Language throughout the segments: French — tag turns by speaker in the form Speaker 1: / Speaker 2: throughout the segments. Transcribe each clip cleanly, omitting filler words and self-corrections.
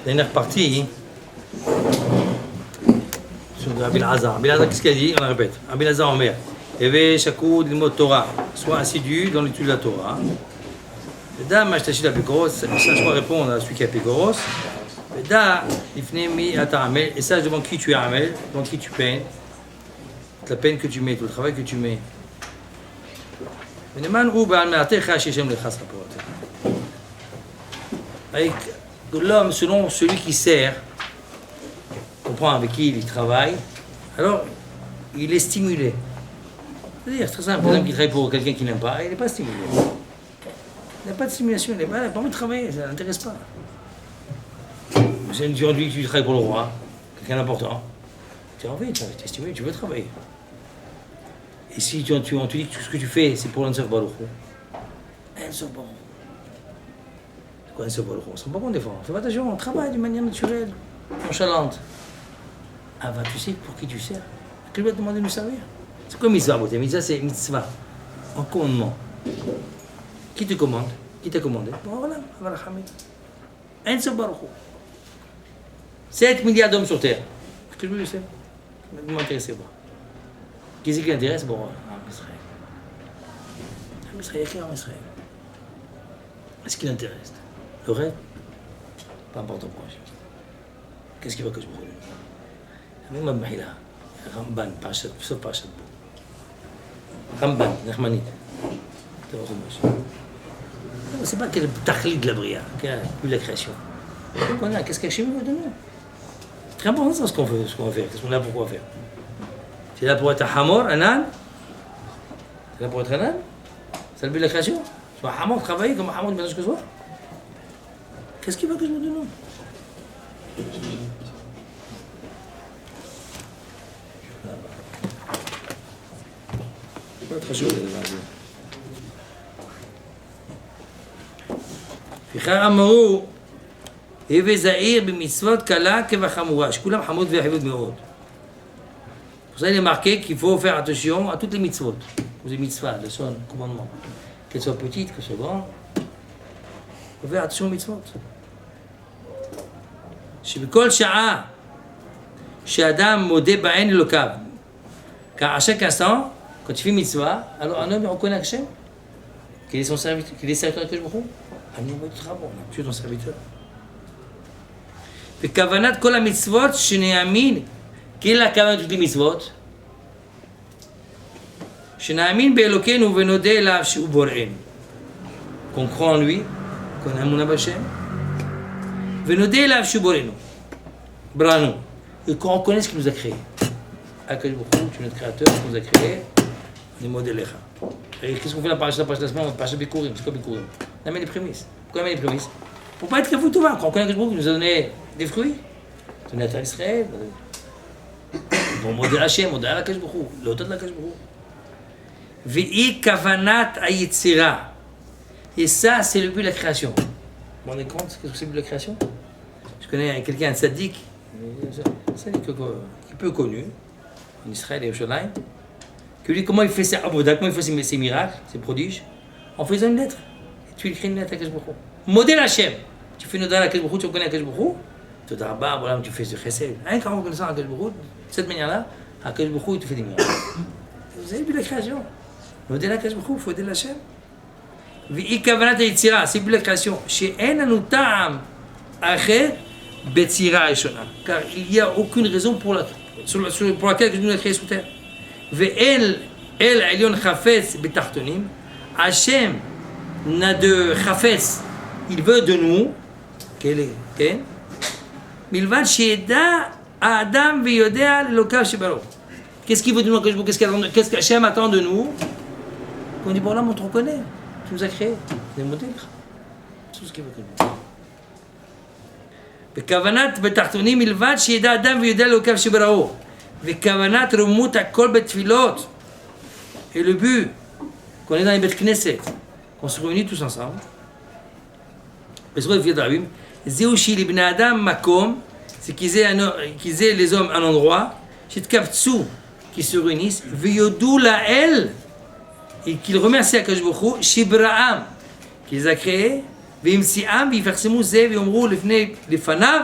Speaker 1: dernière partie sur Rabbi Elazar. Rabbi Elazar, qu'est-ce qu'il a dit? On la répète. Rabbi Elazar Omer, Eve Shakoud Limod Torah, sois assidu dans l'étude de la Torah. Dame, Mashtachid Apikoros, ça je dois répondre à celui qui a Apikoros. Da, Ifnemi Ataramel, et sache devant qui tu es Amel, devant qui tu peines, la peine que tu mets, tout le travail que tu mets. Avec l'homme, selon celui qui sert, comprend avec qui il travaille, alors il est stimulé. C'est-à-dire, très simple, l'homme qui travaille pour quelqu'un qui n'aime pas, il n'est pas stimulé. Il n'a pas de stimulation, il n'a pas envie de travailler, ça ne l'intéresse pas. C'est une tu travailles pour le roi, quelqu'un d'important. Tu as envie, tu es stimulé, tu veux travailler. Et si tu dis que tout ce que tu fais, c'est pour l'Ensof Baruch Hu. Ensof Baruch Hu. C'est quoi Ensof Baruch Hu? On ne se rend pas compte des fois. Fais pas attention, on travaille d'une manière naturelle, nonchalante. Ah bah tu sais pour qui tu sers. Qui doit te demander de nous servir? C'est quoi mitzvah, beauté? Mitzvah, c'est mitzvah. En commandement. Qui te commande? Qui t'a commandé? Bon voilà, voilà, Hamid. Ensof Baruch Hu. 7 milliards d'hommes sur Terre. Est-ce que je veux le sais? Ne m'intéressez pas. Qui c'est qui l'intéresse? Bon, Israël. Israël, il y a Israël. Est-ce qu'il l'intéresse? Le rêve? Pas important pour moi. Qu'est-ce qu'il va que je me brûle? Même Mahila, Ramban, sauf Parashat Bo. Ramban, Nachmanit. C'est pas quel tachlit de la bria, plus la création. Qu'est-ce qu'Hachem veut de nous? C'est très important ce qu'on veut, ce qu'on va faire, qu'est-ce qu'on est là pour quoi faire. C'est là pour être un hamor, un âne? C'est là pour être un âne? C'est le but de la création? Soit un hamor, travailler comme un hamor de ménage que soi? Qu'est-ce qu'il veut que je me demande? C'est pas très chaud, Fichar Amaru, Eve Zahir b'mitzvot kala kevachamura, shkulam hamod ve'achivud me'od. Pour ça, il est marqué qu'il faut faire attention à toutes les mitzvot. Les mitzvahs, le son, le commandement. Qu'elles soient petites, qu'elles soient grandes. Il faut faire attention aux mitzvot. Shebekol sha'a, she'adam modeh ba'en elokav. Car à chaque instant, quand tu fais mitzvah, alors un homme il reconnaît Hachem, qu'il est son serviteur, qu'il est serviteur de Kadosh Baruch Hu. Tu es ton serviteur. וכוונת כל המצוות שנאמין, quelle est la כוונת toutes les מצוות? שנאמין באלוקינו ונודה אליו שהוא בוראנו. Qu'on croit en lui, qu'on a אמונה בהשם, ונודה אליו שהוא בוראנו. בראנו. Et qu'on reconnaisse qu'il nous a créés. Akadosh Baruch Hu, tu es notre créateur, tu nous as créés, on est modèle Echa. Et qu'est-ce qu'on fait la parasha de la semaine? Parasha Bikurim, c'est quoi Bikurim? On amène les prémices. Pourquoi on amène les prémices? Pour pas être kafou tout va. Quand on connaît Akadosh Baruch Hu, il nous a donné des fruits. Donné à Israël. Bon, modèle Hachem, modèle à Akadosh Baruch Hu, l'auteur de Akadosh Baruch Hu. Ve'i kavanat hayetzira. Et ça, c'est le but de la création. Vous vous rendez compte? Qu'est-ce que c'est le but de la création? Je connais quelqu'un, un tzaddik, qui est peu connu, en Israël et au Yerushalayim, qui lui dit comment il fait ses abodah, comment il fait ses miracles, ses prodiges, en faisant une lettre. Et tu écris une lettre à Akadosh Baruch Hu. Modèle Hachem. Tu fais une odeur à Akadosh Baruch Hu, tu reconnais Akadosh Baruch Hu, tu te dis, voilà, tu fais ce chesed. Rien qu'en reconnaissant Akadosh Baruch Hu, de cette manière-là, Akadosh Baruch Hu, il te fait des miracles. Vous avez vu la création. Modèle Akadosh Baruch Hu, il faut aider Hachem. Ve'i kavanat hayetzira, c'est le but de la création. She'en anu ta'am acher betzira hashona. Car il n'y a aucune raison pour laquelle nous a créé sous terre. Ve'el el elyon chafetz betachtonim. Hachem n'a de chafetz, il veut de nous, quel est, milvad she'eda adam ve'yodea l'okav shebaro. Qu'est-ce qu'il veut de nous? Qu'est-ce qu'Hachem attend de nous? On dit, bon là, on te reconnaît, tu nous as créés, des modèles. C'est tout ce qu'il veut que nous. וכוונת בתחתונים מלבד שידע אדם ויודע אלוקיו שבראו וכוונת רוממות הכל בתפילות. Et le but, qu'on est dans les bêtes Knesset, qu'on se réunit tous ensemble, זהו שלבני אדם מקום, c'est qu'ils aient les hommes un endroit, שיתקבצו, qu'ils se réunissent, ויודו לאל, et qu'ils remercient Akadosh Baruch Hu, שבראם, qu'ils a créés, וימציאם ויפרסמו זה ויאמרו לפניו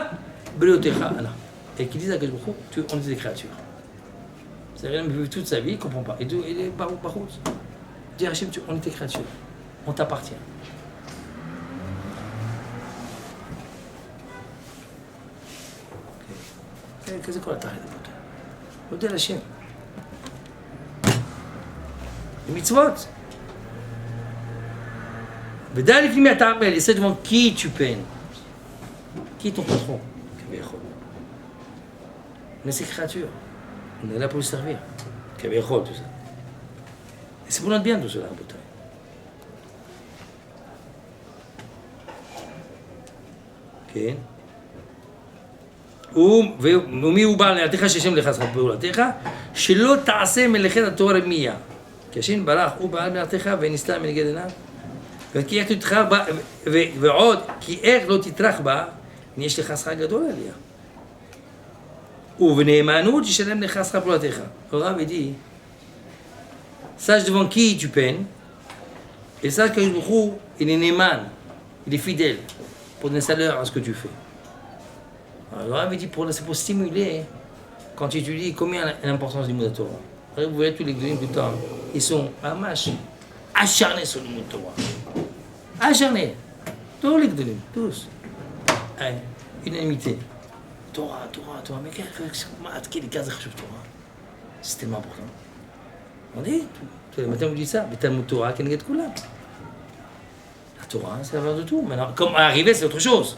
Speaker 1: בריאותיך אנא. Et qui disent à Gajboukhou, on est des créatures. C'est-à-dire, il vit toute sa vie, il ne comprend pas. Il est par où? Dis Hachem, on est des créatures. On t'appartient. C'est quoi la taille de Bouddha? Bouddha Hachem. Les mitzvot. Vedal ifimi atamel, essaie devant qui tu peines. Qui est ton patron? Mais c'est créature. On est là pour le servir. Kaviachol, tout ça. Et c'est pour notre bien tout cela, Bouddha. כן. ומי הוא בעל נעתך שהשם לך שכר פעולתך, שלא תעשה מלאכת התורה רמייה. כי השם ברח הוא בעל נעתך ונסתר מנגד עיניו. וכי איך תטרח בה, ועוד, כי איך לא תטרח בה, יש לך שכר גדול עליה. ובנאמנות ישלם לך שכר פעולתך. הרב dit, sache devant qui tu peines, et sache que il est neyman, il est fidèle pour donner salaire à ce que tu fais. Alors, il dit c'est pour stimuler, quand tu étudies, combien l'importance du mot de Torah. Vous voyez tous les gouvernements tout le temps, ils sont acharnés sur le mot de Torah. Acharnés. Tous les gouvernements, tous. Unanimité. Torah, mais quel cas de Torah? C'est tellement important. On dit, tous les matins on dit ça, mais t'as le mot Torah, qu'est-ce que tu La Torah, c'est la valeur de tout. Maintenant, comme arriver, c'est autre chose.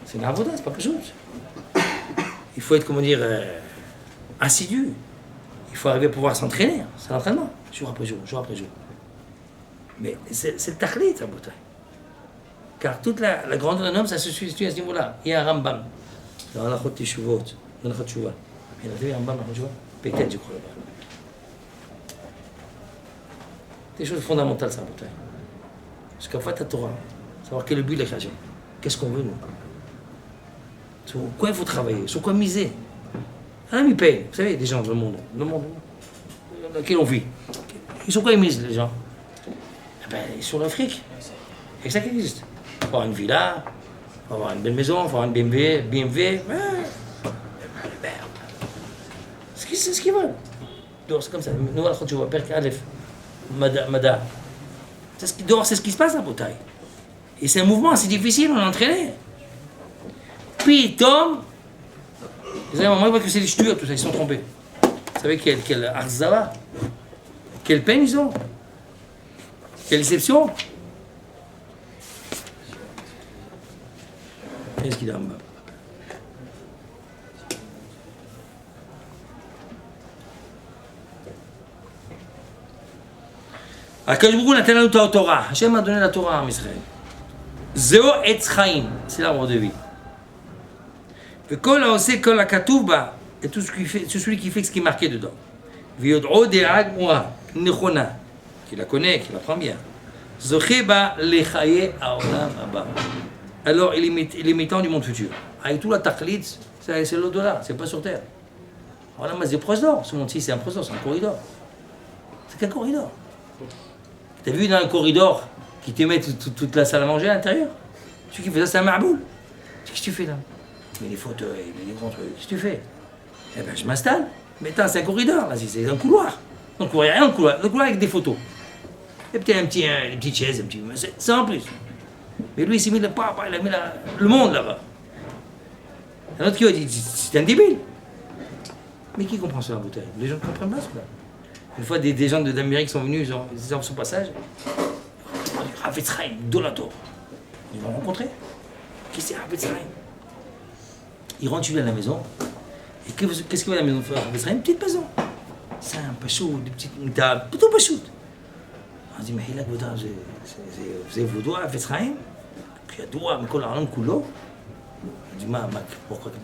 Speaker 1: C'est une avoda, c'est pas quelque chose. Il faut être, comment dire, assidu. Il faut arriver à pouvoir s'entraîner. C'est l'entraînement, jour après jour, jour après jour. Mais c'est le tachlit, la bouteille. Car toute la grandeur d'un homme, ça se situe à ce niveau-là. Il y a un Rambam. Dans la Chot Teshuvot, dans la Chot Teshuvah. Il y a un Rambam dans la Chot Teshuvah. Peut-être, je crois, là-bas. C'est des choses fondamentales, ça, la bouteille. Parce qu'en fait, la Torah, savoir quel est le but de la création. Qu'est-ce qu'on veut, nous? Sur quoi il faut travailler? Sur quoi miser? Un ils payent. Vous savez, des gens dans le monde dans lequel on vit. Et sur quoi ils misent, les gens? Eh ben, sur le fric. C'est ça qui existe. Il faut avoir une villa, il faut avoir une belle maison, il faut avoir une BMW. C'est ce qu'ils veulent. Donc, c'est comme ça. Nous, quand tu vois, Perk Aleph, Mada. Dehors, c'est ce qui se passe à Botaï. Et c'est un mouvement assez difficile, on est entraîné. Puis, Tom, vous savez, moi, je vois que c'est des ch'tures, tout ça, ils sont trompés. Vous savez quel arzava, quelle peine ils ont, quelle déception. Qu'est-ce qu'il a en bas? הקדוש ברוך הוא נתן לנו את התורה, השם אדוני לתורה עם ישראל. זהו עץ חיים, c'est l'arbre de vie. וכל העושה כל הכתוב בה, et tout celui qui fait ce qui est marqué dedans. ויודעו דעה גמורה, נכונה, qui la connaît, qui la prend bien. זוכה בה לחיי העולם הבא. Alors il est mettant du monde futur. Avec tout la taqlid, c'est l'au-delà, c'est pas sur terre. Voilà, mais c'est proche d'or, ce monde-ci c'est un proche d'or, c'est un corridor. C'est quel corridor? T'as vu dans un corridor qui te met toute la salle à manger à l'intérieur? Celui qui fait ça, c'est un marboule. Qu'est-ce que tu fais là? Mais les fauteuils, mais les grands trucs, qu'est-ce que tu fais? Eh ben je m'installe. Mais attends, c'est un corridor, là, c'est un couloir. Donc il n'y a rien dans le couloir. Le couloir avec des photos. Et peut-être une petite chaise, un petit. C'est en plus. Mais lui, il s'est mis il a mis le monde là-bas. Un autre qui va dire, c'est un débile. Mais qui comprend ça, la bouteille? Les gens ne comprennent pas cela. Une fois, des gens d'Amérique sont venus, ils étaient sur son passage. Havetz Chaim, Dolator. Ils vont rencontrer. Qui c'est Havetz Chaim? Ils rentrent chez lui à la maison. Et qu'est-ce qu'il va à la maison faire? Havetz Chaim, une petite maison. C'est un pachout, des petites tables, plutôt pachout. On dit, mais il a vous avez vos doigts, Havetz Chaim? Puis il y a doigts, mais quoi, l'argent coulo? On dit,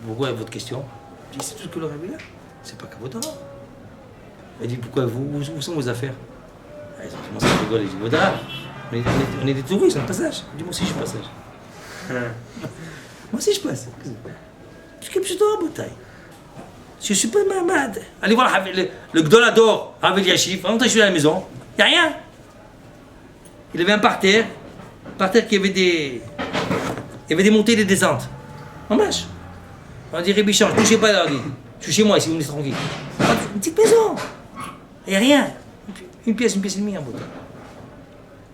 Speaker 1: pourquoi votre question? Je dis, c'est tout ce que le rabbi là. C'est pas qu'à votre nom. Il dit, pourquoi où sont vos affaires? Ils ont commencé à rigoler. Il dit, Vaudra, on est des touristes, on est de passage. Il dit, moi aussi je passage. Moi aussi je passe. Je suis plutôt à Boutaï. Je suis pas malade. Allez voir le Gdolador, Ravel Yachif. En même temps, je suis à la maison. Il n'y a rien. Il avait un parterre qui avait Il y avait des montées et des descentes. En marche. On dirait Bichon, touchez pas là, je suis chez moi, si vous me laissez tranquille. Une petite maison. Il n'y a rien. Une pièce et demie en bouteille.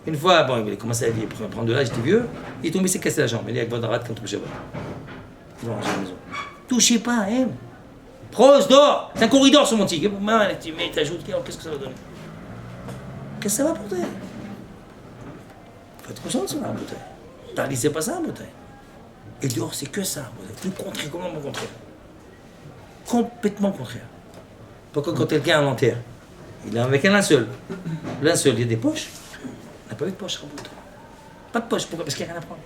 Speaker 1: Une fois, bon, il a commencé à prendre de l'âge, j'étais vieux, il est tombé, il s'est cassé la jambe. Il est avec Vandarat quand on Shabbat. Il va ranger la maison. Touchez pas, hein. Prose, dehors. C'est un corridor sur mon tigre. Tu mets, t'ajoutes, qu'est-ce que ça va donner? Qu'est-ce que ça va apporter? Faut être conscient de ça, en bouteille. Paris, c'est pas ça, en bouteille. Et dehors, c'est que ça, en bouteille. Tout contraire, complètement contraire. Complètement contraire. Pourquoi quand quelqu'un a un enterre, il est avec un linceul. Le linceul, il y a des poches. On n'a pas eu de poche, Rabout. Pas de poche, pourquoi? Parce qu'il n'y a rien à prendre.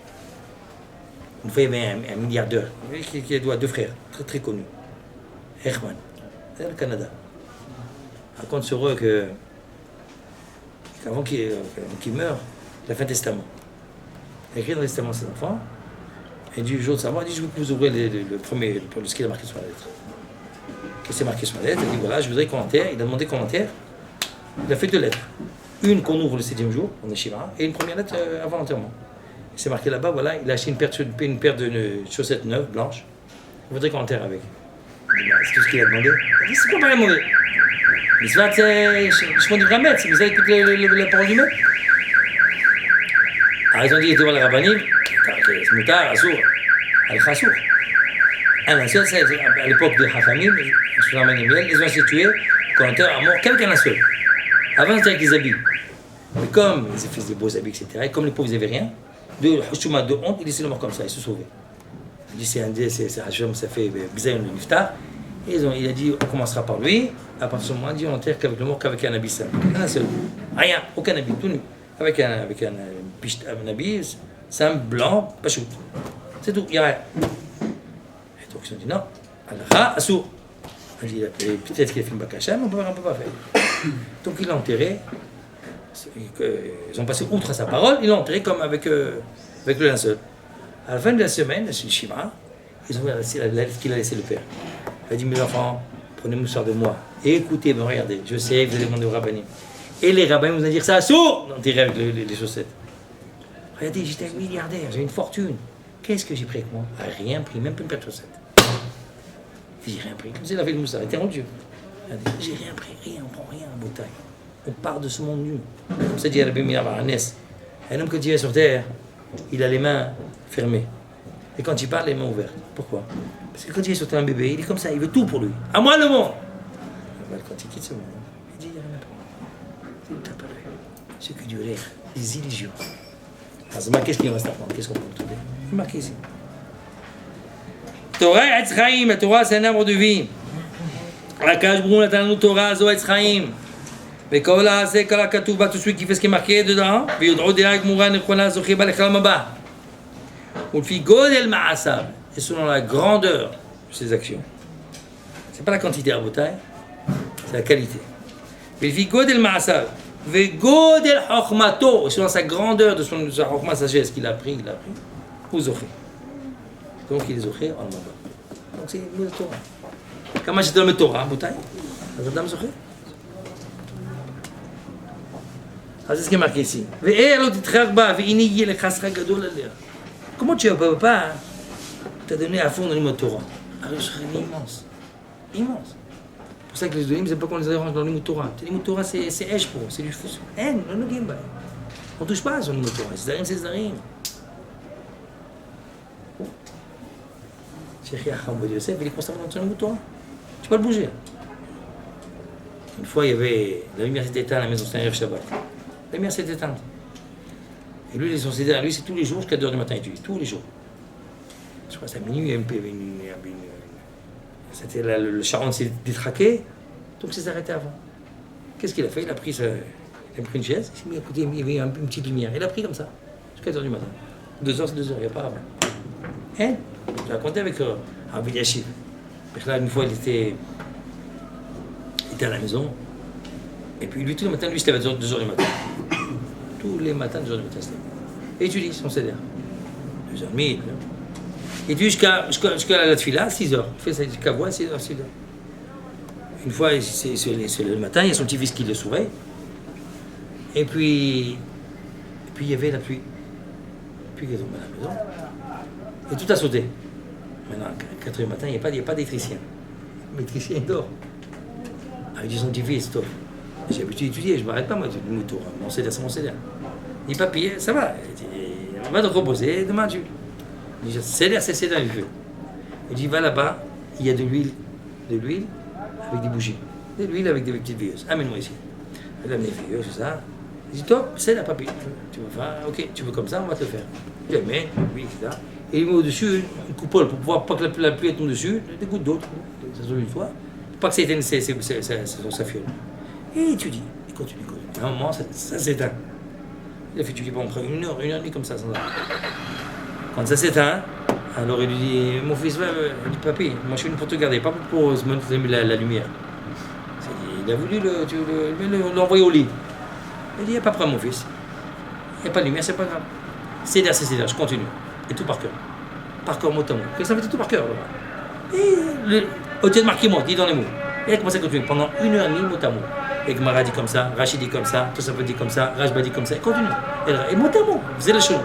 Speaker 1: Une fois, il y avait un milliardaire qui a deux frères, très très connus. Herman, c'est le Canada. Il raconte sur eux qu'avant qu'il meure, il a fait un testament. Il a écrit dans le testament à ses enfants. Et du jour de sa mort, il dit: je veux que vous ouvrez ce qu'il a marqué sur la lettre. Qu'est-ce qui est marqué sur la lettre? Il dit: voilà, je voudrais qu'on enterre. Il a demandé qu'on enterre. Il a fait 2 lettres. Une qu'on ouvre le 7e jour, on est Shiva, et une première lettre avant l'enterrement. C'est marqué là-bas, voilà, il a acheté une paire de chaussettes neuves, blanches. Il voudrait qu'on enterre avec. C'est tout ce qu'il a demandé. Il dit: c'est pas vraiment demandé. Mais je m'en dis vraiment, vous avez écouté la parole du maître. Alors ils ont dit: il était voir le rabbanim, c'est moutar, assour, al-khassour. Un seul, c'est à l'époque des Hachamim, ils ont institué qu'on enterre à mort qu'avec un seul. Avant, c'était avec les habits. Mais comme ils faisaient des beaux habits, etc., et comme les pauvres, ils n'avaient rien, de Hushouma, de honte, ils laissaient le mort comme ça, ils se sauvaient. Il dit: c'est Hachem, ça fait Bizayon le Niftar. Et il a dit: on commencera par lui. À partir de ce moment, il dit: on enterre qu'avec le mort, qu'avec un habit simple. Un seul. Rien, aucun habit, tout nu. Avec un habit simple, blanc, pas shoot. C'est tout, il n'y a rien. Et donc ils ont dit: non, Allah, Assour. Il dit: peut-être qu'il a fait une bakasha, mais on ne peut pas faire. Donc il l'a enterré. Ils ont passé outre à sa parole, ils l'ont enterré comme avec le linceul. À la fin de la semaine, chez le Shima, ils ont vu la lettre qu'il a laissé le père. Il a dit: mes enfants, prenez-vous soin de moi. Et écoutez, me regardez, je sais, vous allez demander au rabbinim. Et les rabbins vont dire: ça à sourd, enterré avec les chaussettes. Regardez, j'étais un milliardaire, j'ai une fortune. Qu'est-ce que j'ai pris avec moi? Rien pris, même pas une paire de chaussettes. J'ai rien pris. Comme s'il avait le moussard, il était rendu. J'ai rien pris, rien, on prend rien en bouteille. On part de ce monde nu. Comme ça dit Rabbi Meir Baranès. Un homme, quand il vient sur terre, il a les mains fermées. Et quand il parle, les mains ouvertes. Pourquoi? Parce que quand il est sur terre, un bébé, il est comme ça, il veut tout pour lui. À moi le monde! Quand il quitte ce monde, il dit: il n'y a rien à prendre. Il t'a pas fait. C'est que du rire, des illusions. Alors, qu'est-ce qu'il reste à prendre? Qu'est-ce qu'on peut trouver? C'est marqué ici. Torah Etz Chaim, la Torah c'est un arbre de vie. La Kadosh Baruch Hu natan lanu Torah zo Etz Chaim. וכל העשה כל הכתוב בה, tout celui qui fait ce qui est marqué dedans, ויודעו דעה גמורה נכונה זוכה בה לכלל הבא. ולפי גודל מעשיו, et selon la grandeur de ses actions. C'est pas la quantité à bouteille, c'est la qualité. ולפי גודל מעשיו, וגודל חוכמתו, et selon sa grandeur de sa חוכמה, sagesse qu'il a pris, הוא זוכה. Donc il est זוכה en bas. Donc c'est le Torah. כמה שאתה לומד תורה, בוטאי, אז אדם זוכה. אז c'est ce qui est marqué ici. Comment tu vas pas t'as donné à fond dans le Torah? Alors je serais immense. Immense. C'est pour ça que les Judaïs n'aiment pas qu'on les arrange dans le Torah. Le Torah c'est Esh pour, c'est du fou. On ne touche pas à son Torah. C'est Zarim. Cheikh Yacham Ben Yosef, il est constamment dans son Torah. Tu peux pas le bouger. Une fois, il y avait la lumière s'était éteinte à la maison, c'était un Erev Shabbat. La lumière s'est éteinte. Et lui, les considère, lui, c'est tous les jours jusqu'à 2h du matin, il étudie, tous les jours. Je crois que c'est à minuit, c'était le Sharon s'est détraqué, donc c'est arrêté avant. Qu'est-ce qu'il a fait? Il a pris une chaise, il s'est mis à côté, il y avait une petite lumière. Il a pris comme ça, jusqu'à 2h du matin. 2h, c'est 2h, il n'y a pas avant. Hein? Je racontais avec Rabbi Yashiv. Là, une fois, il était à la maison. Et puis lui, tous les matins, lui, c'était à 2h du matin. Tous les matins, 2h du matin, c'était. Et il étudie son CDR. 2h30. Et puis jusqu'à la tefila, 6h. Il fait sa kavua, 6h. Une fois, c'est le matin, il y a son petit-fils qui le surveille. Et puis il y avait la pluie. La pluie qui est tombée à la maison. Et tout a sauté. Maintenant, à 4h du matin, il n'y a pas d'électricien. L'électricien, il dort. Avec son petit-fils, top. J'ai l'habitude d'étudier, je ne m'arrête pas, moi, du moto. Mon CDR, c'est mon CDR. Il dit, papier, ça va. On va te reposer, demain tu. Il dit, CDR, c'est CDR, il fait. Il dit, va là-bas, il y a de l'huile avec des bougies. De l'huile avec des petites veilleuses. Amène-moi ici. Elle amène les veilleuses, tout ça. Il dit, top, c'est la papier. Tu veux faire, ok, tu veux comme ça, on va te le faire. Il amène, oui, etc. Et il met au-dessus une coupole pour pouvoir pas que la pluie tombe dessus, des gouttes d'eau, ça se une fois, pour pas que ça éteigne sa fiole. Et il étudie, il continue. À un moment, ça s'éteint. Il a fait étudier pendant une heure et demie comme ça, sans arrêt. Quand ça s'éteint, alors il lui dit, mon fils, il dit, papy, moi je suis venu pour te garder, pas pour la lumière. Il a voulu l'envoyer au lit. Il dit, il n'y a pas de problème, mon fils. Il n'y a pas de lumière, c'est pas grave. C'est là, je continue. Et tout par cœur. Par cœur, mot à mot. Ça fait tout par cœur. Et au lieu de marquer moi, dit dans les mots. Et elle commence à continuer pendant 1h30, mot à mot. Et Gmara dit comme ça, Rachid dit comme ça, Tosafot dit comme ça, Rajba dit comme ça, et continue. Et mot à mot, vous avez le chemin.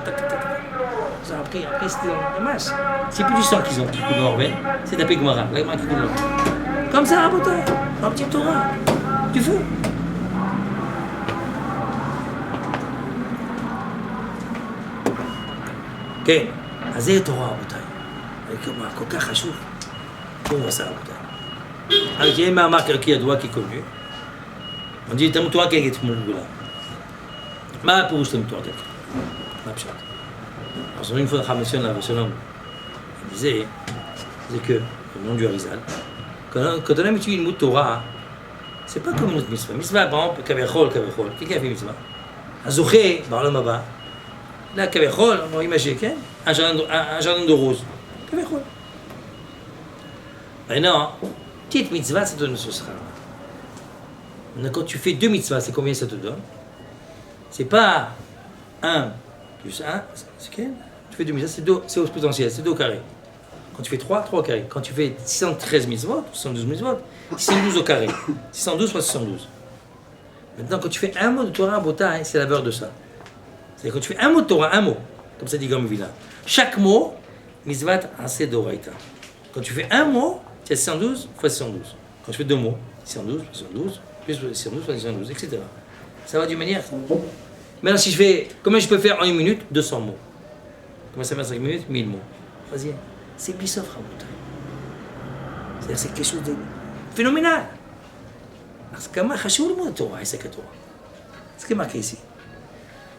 Speaker 1: Après, c'était dans la masse. C'est plus du sang qu'ils ont qui coule dans leur veine, c'est taper Gmara, la Gmara qui coule dans leur veine. Comme ça, un petit Torah, du feu. כן, אז זה תורה, רבותיי. כל כך חשוב. הוא עשה, רבותיי. אז יש מאמר qui ידוע כקוננו. On dit תלמוד תורה כנגד תלמוד גדולה. מה הפירוש תלמוד תורה? מה הפשט? Alors, une fois, Ramession la Vassalam, il disait que, au nom du Harizal, quand on a étudié une mot de Torah, c'est pas comme une autre mitzvah. Mitzvah, par exemple, kavechol. Qui a fait mitzvah? Azoché, Barlam Abba. Là, Kavechol, on va imaginer, un jardin de roses. Kavechol. Maintenant, petite mitzvah, ça te donne ce sera. Maintenant, quand tu fais 2 mitzvahs, c'est combien ça te donne? C'est pas 1 plus 1, c'est quel? Tu fais 2 mitzvahs, c'est au potentiel, c'est 2 au carré. Quand tu fais 3 au carré. Quand tu fais 613 mitzvot, 612 mitzvot, 612 au carré. 612 fois 612. Maintenant, quand tu fais un mot de Torah, Bota, c'est la valeur de ça. C'est-à-dire quand tu fais un mot de Torah, un mot, comme ça dit Gaon Villa, chaque mot, mitzvat assez d'oraita. Quand tu fais un mot, tu as 612 fois 612. Quand tu fais 2 mots, 612 fois 612, plus 612 fois 612, etc. Ça va d'une manière. Maintenant, si je fais, comment je peux faire en 1 minute 200 mots? Comment ça fait en 5 minutes 1000 mots. Vas-y, c'est Bissof Rabotai. C'est-à-dire c'est quelque chose de phénoménal. Parce que comment chachou le mot de Torah, c'est que Torah. C'est ce qui est marqué ici.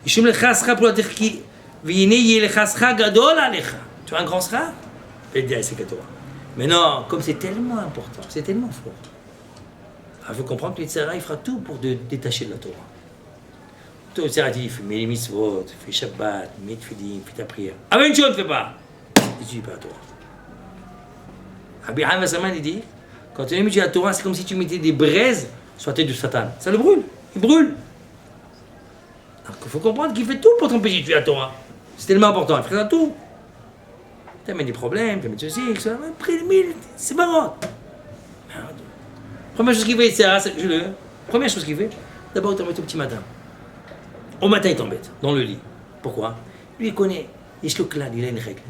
Speaker 1: Tu as un grand sera? Mais non, comme c'est tellement important, c'est tellement fort. Il faut comprendre que le Tzara, il fera tout pour te détacher de la Torah. Le Tzara dit, fais les mitzvot, fais Shabbat, mets Tfilim, fais ta prière. Ah ben une chose, ne fais pas. Et tu dis pas la Torah. Rabbi Haim Vassaman, il dit, quand tu étudies la Torah, c'est comme si tu mettais des braises sur la tête du Satan. Ça le brûle, il brûle. Alors il faut comprendre qu'il fait tout pour t'empêcher de tuer la Torah. C'est tellement important, il fait tout. Tu amènes des problèmes, tu amènes ceci, ça. Après, c'est marrant. Première chose qu'il fait, c'est première chose qu'il fait, d'abord il t'embête au petit matin. Au matin, il t'embête, dans le lit. Pourquoi? Lui, il connaît, il a une règle.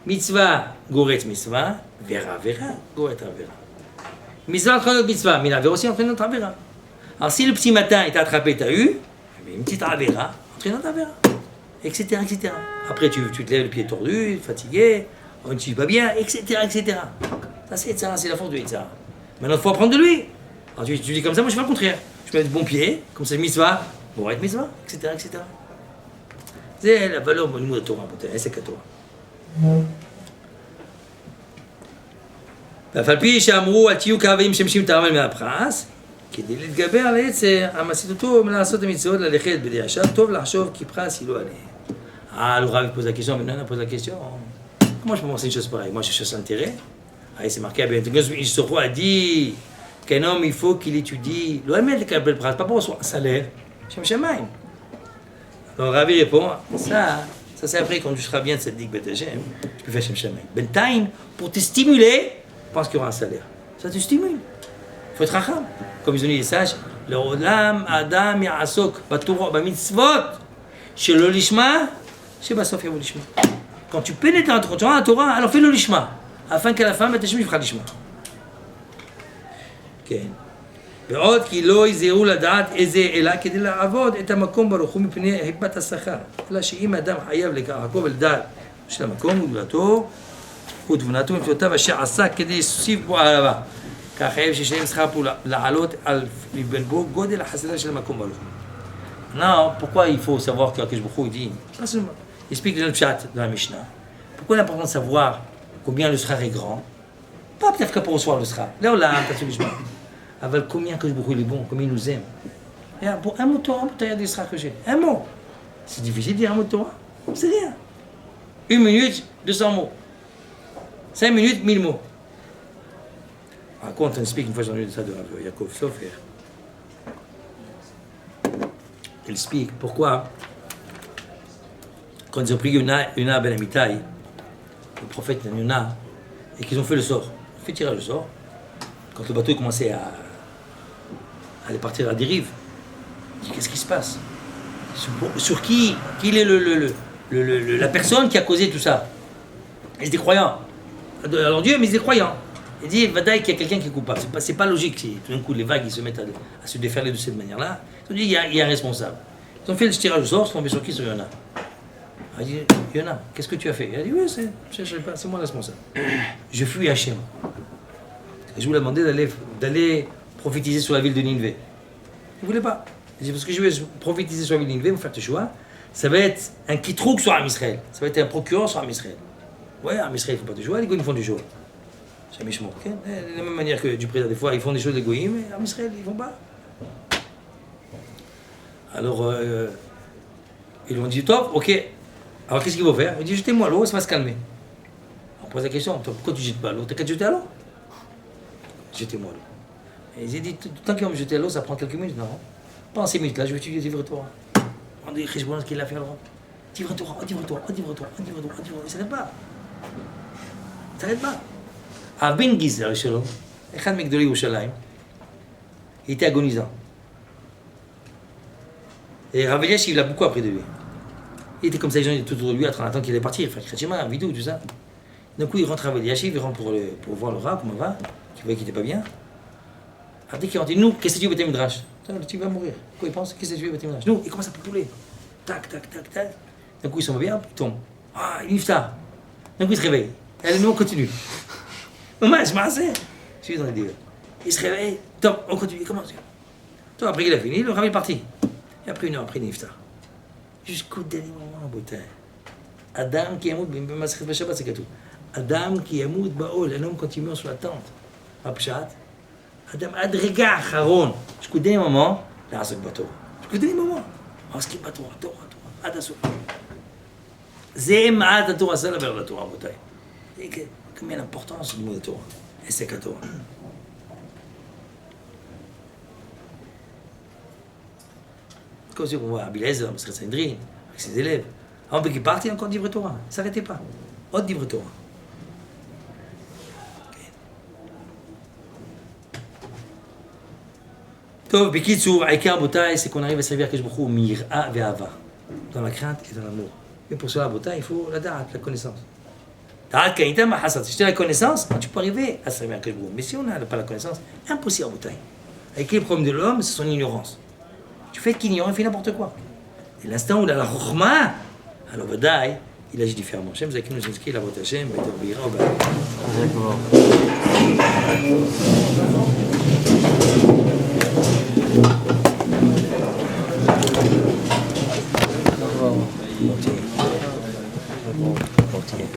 Speaker 1: Mitzvah, goret mitzvah, vera, goret vera. Mitzvah entraîne notre mitzvah, mais la vera aussi entraîne notre avera. Alors si le petit matin, il t'a attrapé, t'as eu, une petite avera, entraîne notre avera. Etc. Après, tu te lèves le pied tordu, fatigué, on ne suit pas bien, etc. Ça, c'est la force de Yitzhak. Maintenant, il faut apprendre de lui. Alors, tu dis comme ça, moi je fais le contraire. Je mets du bon pied, comme c'est mitzvah, bon, va être mitzvah, etc. C'est la valeur au niveau de la Torah, c'est que Torah. ואף על פי שאמרו, אל תהיו כאבים שמשמים את הרמל מהפרס, כדי להתגבר על היצר, המסיתותו מלעשות המצוות ללכת בדרך ישר, טוב לחשוב כי פרס היא לא עליהם. Ah, le Rav pose la question, mais non, pose la question. Comment je peux penser une chose pareille? Moi, je cherche l'intérêt. Ah, c'est marqué à bien. Yisrocho a dit qu'un homme, il faut qu'il étudie. L'OML qui appelle pras, pas pour soi, un salaire. Shem Shemaim. Donc, Rav répond, ça c'est après, quand tu seras bien de cette digue Betachem, tu peux faire Shem Shemaim. Bentaim, pour te stimuler, pense qu'il y aura un salaire. Ça te stimule. Il faut être racham. Comme ils ont dit les sages, le Olam Adam Ya'asok, Batorah, Bamitzvot, Shelo Lishma, שבסוף יבוא לשמוע. quand tu pénètres dans la Torah, alors fais-le l'ishma, afin qu'à la fin, Hashem fera l'ishma. כן. ועוד כי לא יזהרו לדעת איזה אלא כדי לעבוד את המקום ברוך הוא מפני היפת השכר. אלא שאם האדם חייב לעקוב אל דעת של המקום וגדולתו ותבונתו ומצוותיו אשר עשה כדי להוסיף בו אהבה. כך חייב שישלם שכר פעולה לעלות על מבין בו גודל החסדה של המקום ברוך הוא. Non, pourquoi il faut savoir que Akash Baruch Hu dit, il explique le chat dans la Mishnah. Pourquoi il est important de savoir combien le schar est grand? Pas peut-être que pour recevoir le schar. Là, on l'a, t'as su l'ishma. Mais combien Akash Baruch Hu il est bon, combien il nous aime. Et pour un mot Torah, il y a des schar que j'ai. Un mot. C'est difficile de dire un mot Torah. C'est rien. 1 minute, 200 mots. 5 minutes, 1000 mots. Raconte, on explique une fois, j'ai entendu ça de Yaakov Sofer. Il explique pourquoi, quand ils ont pris Yona ben Amittai, le prophète Yona, et qu'ils ont fait le sort, ils ont fait tirer le sort, quand le bateau commençait à aller partir à la dérive, il dit qu'est-ce qui se passe? Sur qui est la personne qui a causé tout ça? Ils étaient croyants. Alors Dieu, mais ils étaient croyants. Il dit, Vadaï, qu'il y a quelqu'un qui est coupable. C'est pas logique si tout d'un coup les vagues ils se mettent à se déferler de cette manière-là. Ils ont dit, il y a un responsable. Ils ont fait le tirage au sort, ils sont tombés sur qui? Sur Yona. Il a dit, Yona, qu'est-ce que tu as fait? Il a dit, oui, je sais pas, c'est moi le responsable. Je fuis Hachem. Et je vous l'ai demandé d'aller prophétiser sur la ville de Nineveh. Il ne voulait pas. Il dit, parce que je vais prophétiser sur la ville de Nineveh, vous faire tes choix. Ça va être un kitrouk sur Am Israël. Ça va être un procureur sur Am Israël. Ouais, Am Israël, il ne faut pas de choix, les gars, ils font du choix. C'est méchant. Okay? De la même manière que du président, des fois, ils font des choses de goïm, mais en Israël, ils ne font pas. Alors, ils lui ont dit, top, ok. Alors, qu'est-ce qu'ils vont faire? Il dit, jetez-moi l'eau, ça va se calmer. On pose la question, pourquoi tu ne jettes pas l'eau? T'as qu'à te jeter à l'eau? Jetez-moi l'eau. Et ils ont dit, tant qu'ils vont me jeter à l'eau, ça prend quelques minutes. Non, pas en 6 minutes, là, je vais te dire, livre-toi. On dit, Cheshbon, ce qu'il a fait alors. Livre-toi, livre-toi, livre-toi, livre-toi, livre-toi. Il ne s'arrête pas. Il ne s'arrête pas. Abin Gizer שלו, אחד מגדולי ירושלים, il était agonisant. Et Rav Eliachiv, il a beaucoup appris de lui. Il était comme ça, les gens étaient tout autour de lui, en train d'attendre qu'il allait partir, faire Kretchema, un vidéo, tout ça. D'un coup, il rentre Rav Eliachiv, il rentre pour voir le Rav, comment il va, qui voyait qu'il n'était pas bien. Alors dès qu'il rentre, il dit, nous, qu'est-ce que tu veux, Beth Midrash? Le type va mourir. Quoi il pense? Qu'est-ce que tu veux, Beth Midrash? Nous, il commence à pouler. Tac, tac, tac, tac. D'un coup, il s'en va bien, il tombe. Ah, il nifta. D'un coup, il se réveille. Et allez, nous, on continue. Maman, je m'en sais. Je suis dans le délire. Il se réveille. Top, on continue. Il commence. Toi, après qu'il a fini, le Rav est parti. Et après 1 heure, après Niftar. Jusqu'au dernier moment, beauté. Adam qui yamout, במסכת בשבת c'est כתוב. Adam qui yamout באוהל, un homme quand il meurt sur la tente. הפשט. Adam עד רגע האחרון. jusqu'au dernier moment, לעסוק בתורה. jusqu'au dernier moment. עוסקים בתורה, תורה, עד הסוף. זה מעט התורה, זה לדבר על התורה, רבותיי. Combien d'importance du mot de Torah? Et c'est qu'à Torah. Comme si on voit Abilezer, M. Sandrine, avec ses élèves. Avant qu'il parte, il y a encore livre Torah. Ne s'arrêtez pas. Autre livre Torah. Tov, Bekitsour, Aïkar, Botaï, c'est qu'on arrive à servir Akash Baruch Hu, Mir'a ve'ava. Dans la crainte et dans l'amour. Mais pour cela, Botaï, il faut la da'at, la connaissance. Si tu as la connaissance, tu peux arriver à servir Akash Baruch Hu. Mais si on n'a pas la connaissance, impossible à Botaï. Avec les problèmes de l'homme, c'est son ignorance. Tu fais qu'il ignore, il fait n'importe quoi. Et l'instant où il a la chokhma, alors Botaï, il agit différemment. Hashem, Zakim nous inscrit la vote Hashem, Betor Bira, Oba.